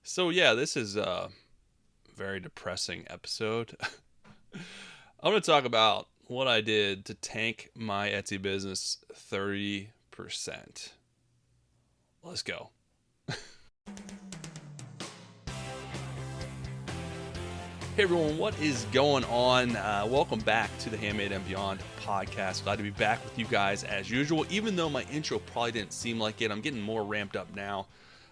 So yeah, this is a very depressing episode. I'm going to talk about what I did to tank my Etsy business 30%. Let's go. Hey everyone, what is going on? Welcome back to the Handmade and Beyond podcast. Glad to be back with you guys as usual. Even though my intro probably didn't seem like it, I'm getting more ramped up now.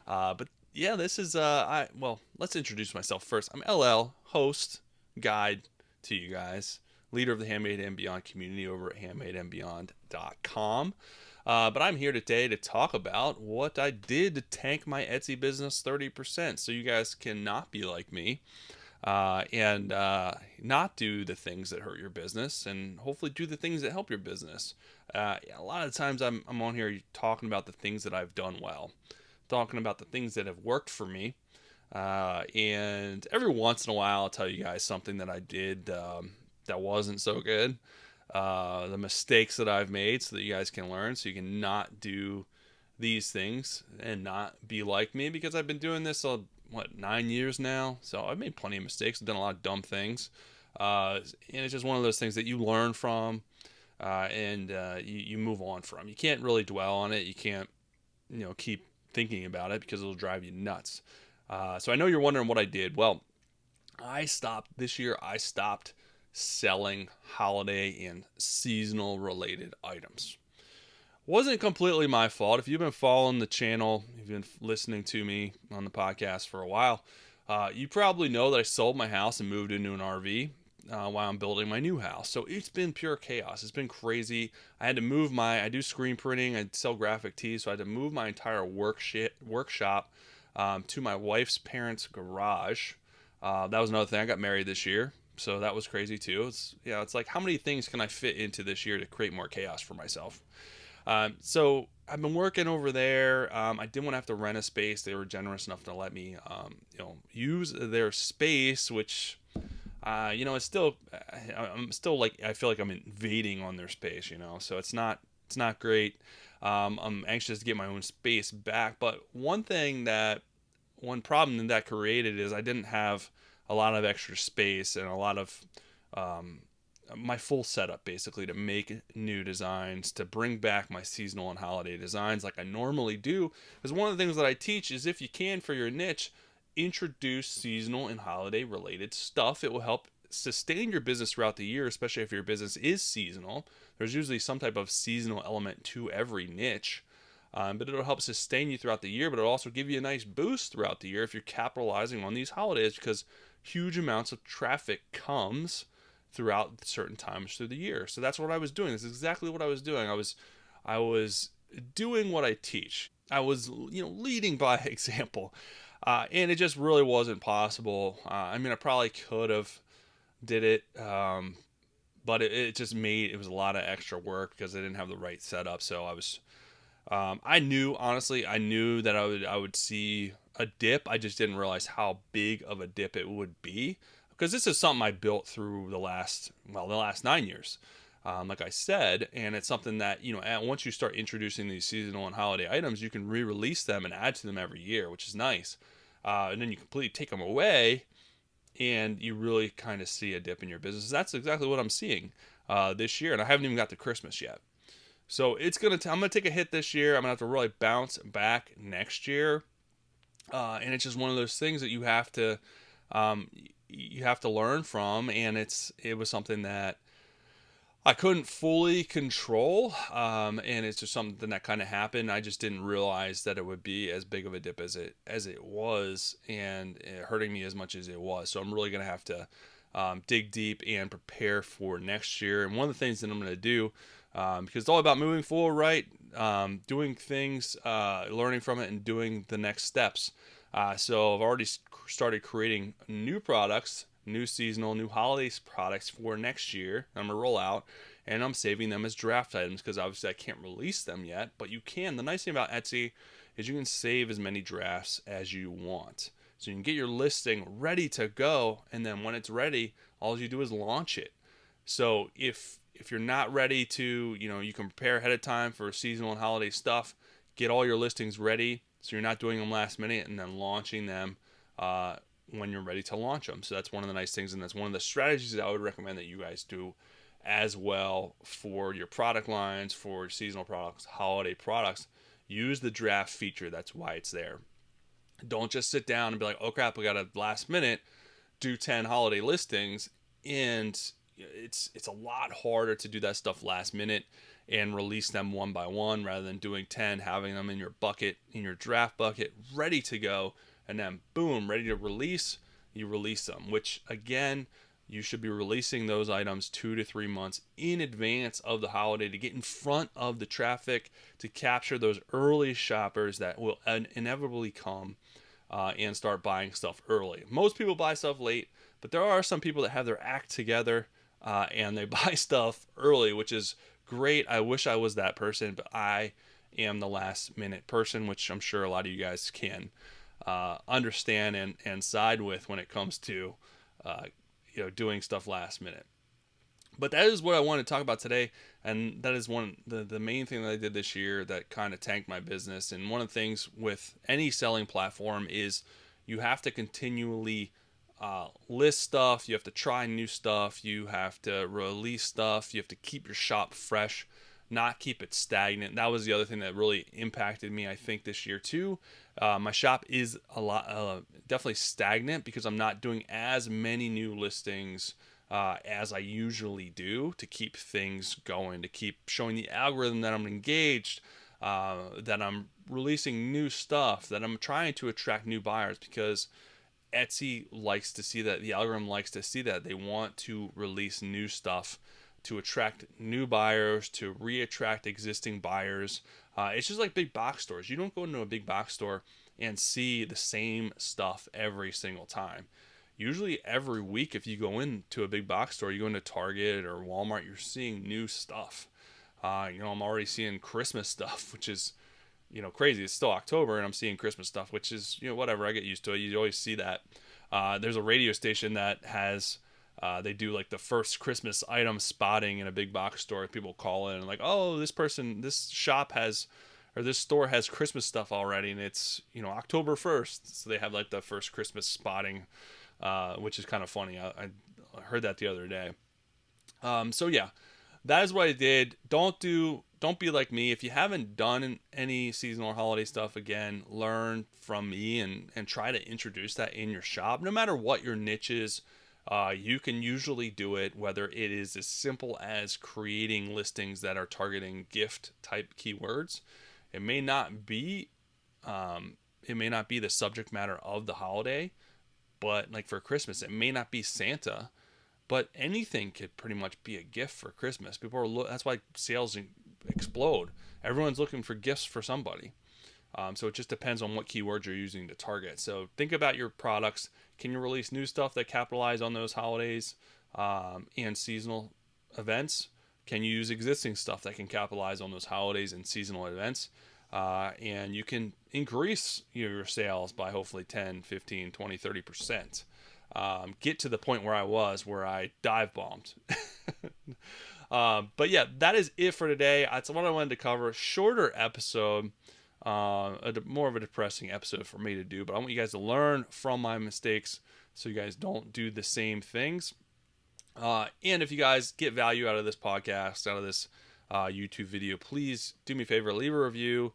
But yeah, this is let's introduce myself first. I'm LL, host, guide to you guys, leader of the Handmade and Beyond community over at handmadeandbeyond.com. But I'm here today to talk about what I did to tank my Etsy business 30% so you guys can not be like me and not do the things that hurt your business and hopefully do the things that help your business. A lot of times I'm on here talking about the things that I've done well, talking about the things that have worked for me. And every once in a while, I'll tell you guys something that I did that wasn't so good. The mistakes that I've made so that you guys can learn, so you can not do these things and not be like me because I've been doing this 9 years now. So I've made plenty of mistakes. I've done a lot of dumb things, and it's just one of those things that you learn from, and you move on from. You can't really dwell on it. You can't keep thinking about it because it'll drive you nuts. So I know you're wondering what I did. Well, I stopped this year. I stopped selling holiday and seasonal related items. Wasn't completely my fault. If you've been following the channel, you've been listening to me on the podcast for a while, you probably know that I sold my house and moved into an RV while I'm building my new house. So it's been pure chaos. It's been crazy. I do screen printing, I sell graphic tees, so I had to move my entire workshop to my wife's parents' garage. That was another thing. I got married this year. So that was crazy too. It's like how many things can I fit into this year to create more chaos for myself? So I've been working over there. I didn't want to have to rent a space. They were generous enough to let me, use their space, which, it's still, I'm still like, I feel like I'm invading on their space, so it's not great. I'm anxious to get my own space back. But one problem that created is I didn't have a lot of extra space and a lot of, um, my full setup basically to make new designs, to bring back my seasonal and holiday designs like I normally do. Because one of the things that I teach is if you can for your niche, introduce seasonal and holiday related stuff. It will help sustain your business throughout the year, especially if your business is seasonal. There's usually some type of seasonal element to every niche. But it'll help sustain you throughout the year, but it'll also give you a nice boost throughout the year if you're capitalizing on these holidays because huge amounts of traffic comes throughout certain times through the year. So that's what I was doing. This is exactly what I was doing. I was doing what I teach. I was leading by example, and it just really wasn't possible. I mean, I probably could have did it, but it just made it was a lot of extra work because I didn't have the right setup. So I knew honestly, I knew that I would see a dip. I just didn't realize how big of a dip it would be because this is something I built through the last 9 years. Like I said, and it's something that once you start introducing these seasonal and holiday items, you can re-release them and add to them every year, which is nice. And then you completely take them away, and you really kind of see a dip in your business. That's exactly what I'm seeing this year, and I haven't even got to Christmas yet. So I'm gonna take a hit this year. I'm gonna have to really bounce back next year, and it's just one of those things that um, you have to learn from. And it was something that I couldn't fully control, and it's just something that kind of happened. I just didn't realize that it would be as big of a dip as it was, and hurting me as much as it was. So I'm really gonna have to dig deep and prepare for next year. And one of the things that I'm gonna do, because it's all about moving forward, right? Doing things, learning from it, and doing the next steps. So I've already started creating new products, new seasonal, new holidays products for next year. I'm gonna roll out, and I'm saving them as draft items because obviously I can't release them yet. But you can. The nice thing about Etsy is you can save as many drafts as you want. So you can get your listing ready to go, and then when it's ready, all you do is launch it. So if you're not ready to, you can prepare ahead of time for seasonal and holiday stuff. Get all your listings ready so you're not doing them last minute and then launching them when you're ready to launch them. So that's one of the nice things, and that's one of the strategies that I would recommend that you guys do as well for your product lines, for seasonal products, holiday products. Use the draft feature. That's why it's there. Don't just sit down and be like, oh crap, we got a last minute, do 10 holiday listings. And it's a lot harder to do that stuff last minute and release them one by one rather than doing 10, having them in your bucket, in your draft bucket, ready to go. And then boom, ready to release, you release them, which again, you should be releasing those items 2 to 3 months in advance of the holiday to get in front of the traffic, to capture those early shoppers that will inevitably come and start buying stuff early. Most people buy stuff late, but there are some people that have their act together and they buy stuff early, which is great. I wish I was that person, but I am the last minute person, which I'm sure a lot of you guys can understand and side with when it comes to doing stuff last minute. But that is what I want to talk about today, and that is the main thing that I did this year that kind of tanked my business. And one of the things with any selling platform is you have to continually list stuff, you have to try new stuff, you have to release stuff, you have to keep your shop fresh, not keep it stagnant. That was the other thing that really impacted me, I think, this year too. My shop is a lot definitely stagnant because I'm not doing as many new listings as I usually do to keep things going, to keep showing the algorithm that I'm engaged, that I'm releasing new stuff, that I'm trying to attract new buyers, because Etsy likes to see that, the algorithm likes to see that. They want to release new stuff to attract new buyers, to re-attract existing buyers. It's just like big box stores. You don't go into a big box store and see the same stuff every single time. Usually every week, if you go into a big box store, you go into Target or Walmart, you're seeing new stuff. I'm already seeing Christmas stuff, which is, crazy. It's still October and I'm seeing Christmas stuff, which is, whatever. I get used to it. You always see that. There's a radio station that has, they do like the first Christmas item spotting in a big box store. People call in and like, oh, this shop has, or this store has Christmas stuff already, and it's, October 1st. So they have like the first Christmas spotting, which is kind of funny. I heard that the other day. So yeah, that is what I did. Don't be like me. If you haven't done any seasonal or holiday stuff, again, learn from me and try to introduce that in your shop. No matter what your niche is, you can usually do it, whether it is as simple as creating listings that are targeting gift type keywords. It may not be the subject matter of the holiday, but like for Christmas, it may not be Santa, but anything could pretty much be a gift for Christmas. That's why sales explode. Everyone's looking for gifts for somebody. So it just depends on what keywords you're using to target. So think about your products. Can you release new stuff that capitalize on those holidays and seasonal events? Can you use existing stuff that can capitalize on those holidays and seasonal events? And you can increase your sales by hopefully 10, 15, 20, 30%. Get to the point where I dive bombed. But yeah, that is it for today. That's what I wanted to cover. Shorter episode, more of a depressing episode for me to do, but I want you guys to learn from my mistakes so you guys don't do the same things. And if you guys get value out of this podcast, out of this YouTube video, please do me a favor, leave a review,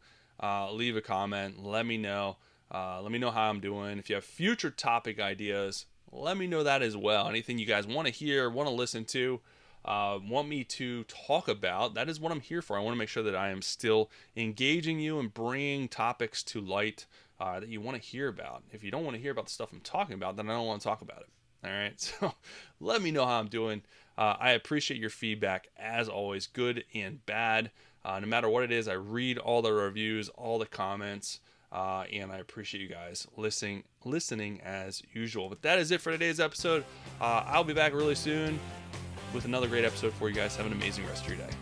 leave a comment, let me know how I'm doing. If you have future topic ideas, let me know that as well. Anything you guys want to hear, want to listen to, want me to talk about, that is what I'm here for. I want to make sure that I am still engaging you and bringing topics to light that you want to hear about. If you don't want to hear about the stuff I'm talking about, then I don't want to talk about it. All right, so let me know how I'm doing. I appreciate your feedback as always, good and bad. No matter what it is, I read all the reviews, all the comments, and I appreciate you guys listening as usual. But that is it for today's episode. I'll be back really soon with another great episode for you guys. Have an amazing rest of your day.